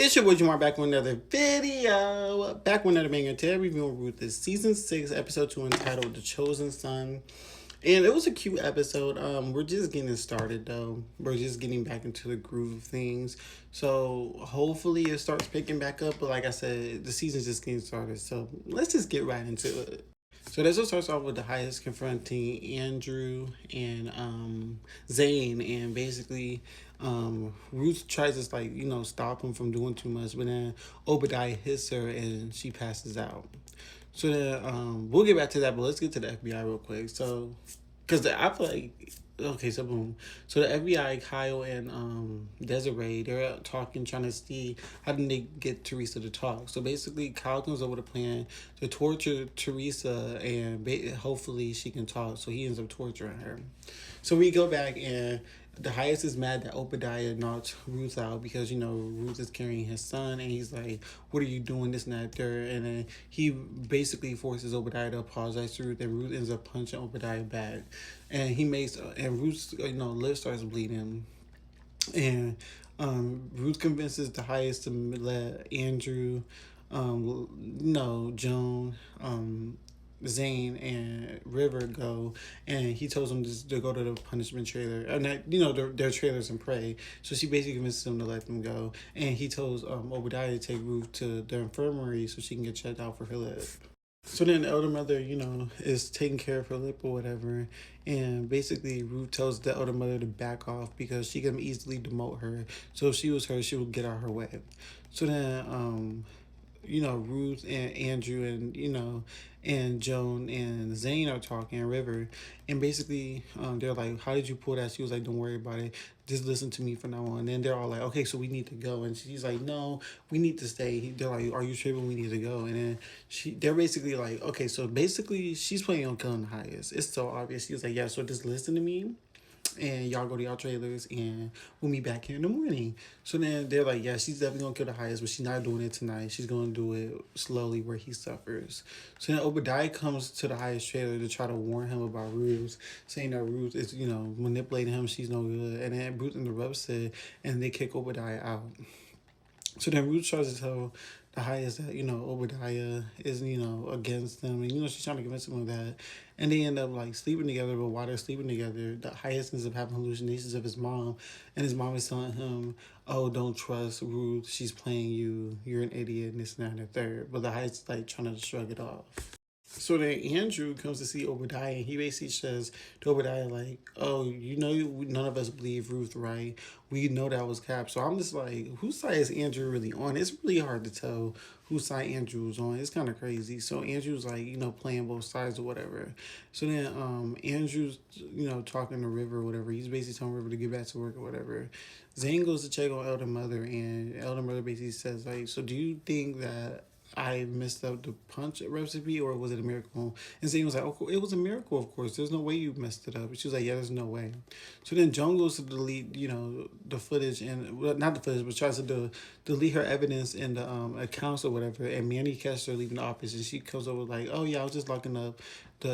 It's your boy Jamar back with another video. Back with another banger. Today reviewing Ruthless Season 6, Episode 2 entitled The Chosen Son. And it was a cute episode. We're just getting started though. We're just getting back into the groove of things. So hopefully it starts picking back up. But like I said, the season's just getting started. So let's just get right into it. So this one starts off with the highest confronting Andrew and Zane, and basically Ruth tries to stop him from doing too much, but then Obadiah hits her and she passes out. So then we'll get back to that, but let's get to the FBI real quick. So because I feel like okay, so boom. So the FBI, Kyle and Desiree, they're out talking, trying to see how can they get Teresa to talk. So basically, Kyle comes up with a plan to torture Teresa, and hopefully she can talk. So he ends up torturing her. So we go back, and the highest is mad that Obadiah knocked Ruth out because Ruth is carrying his son, and he's like, "What are you doing? This and that, third." And then he basically forces Obadiah to apologize to Ruth, and Ruth ends up punching Obadiah back, and he makes and Ruth's lip starts bleeding, and Ruth convinces the highest to let Andrew, Joan, Zane and River go, and he tells them to go to the punishment trailer, and their trailers and pray. So she basically convinces them to let them go, and he tells Obadiah to take Ruth to the infirmary so she can get checked out for her lip. So then the elder mother, is taking care of her lip or whatever, and basically Ruth tells the elder mother to back off because she can easily demote her. So if she was her, she would get out her way. So then Ruth and Andrew and and Joan and Zane are talking, River, and basically they're like, "How did you pull that?" She was like, "Don't worry about it. Just listen to me from now on." And then they're all like, "Okay, so we need to go," and she's like, "No, we need to stay." They're like, "Are you sure we need to go?" And then they're basically like, "Okay, so basically she's planning on killing the highest. It's so obvious." She was like, "Yeah, so just listen to me." And y'all go to y'all trailers and we'll meet back here in the morning. So then they're like, yeah, she's definitely gonna kill the highest, but she's not doing it tonight. She's gonna do it slowly where he suffers. So then Obadiah comes to the highest trailer to try to warn him about Ruth, saying that Ruth is, manipulating him, she's no good. And then Ruth interrupts it and they kick Obadiah out. So then Ruth tries to tell the highest that, Obadiah is, against them. And, she's trying to convince him of that. And they end up, like, sleeping together. But while they're sleeping together, the highest ends up having hallucinations of his mom. And his mom is telling him, oh, don't trust Ruth. She's playing you. You're an idiot. And this, and that, and the third. But the highest is, like, trying to shrug it off. So then Andrew comes to see Obadiah, and he basically says to Obadiah, like, oh, none of us believe Ruth, right? We know that was Cap. So I'm just like, whose side is Andrew really on? It's really hard to tell whose side Andrew is on. It's kind of crazy. So Andrew's like, playing both sides or whatever. So then Andrew's, talking to River or whatever. He's basically telling River to get back to work or whatever. Zane goes to check on Elder Mother, and Elder Mother basically says, like, so do you think that I messed up the punch recipe, or was it a miracle? And Zane was like, oh, it was a miracle, of course. There's no way you messed it up. And she was like, yeah, there's no way. So then Joan goes to delete, the footage, and well, not the footage, but tries to delete her evidence in the accounts or whatever. And Manny catches her leaving the office, and she comes over like, oh yeah, I was just locking up the,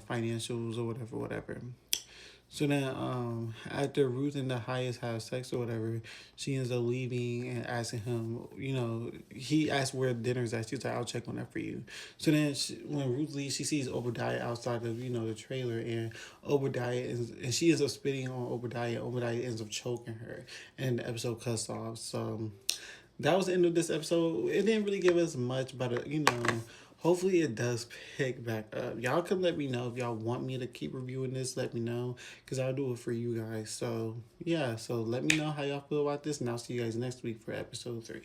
financials or whatever. So then, after Ruth and the highest have sex or whatever, she ends up leaving and asking him, he asked where dinner's at. She's like, I'll check on that for you. So then, when Ruth leaves, she sees Obadiah outside of, the trailer, and and she ends up spitting on Obadiah. Obadiah ends up choking her, and the episode cuts off. So, that was the end of this episode. It didn't really give us much, but hopefully it does pick back up. Y'all can let me know if y'all want me to keep reviewing this. Let me know, because I'll do it for you guys. So yeah, so let me know how y'all feel about this, and I'll see you guys next week for episode 3.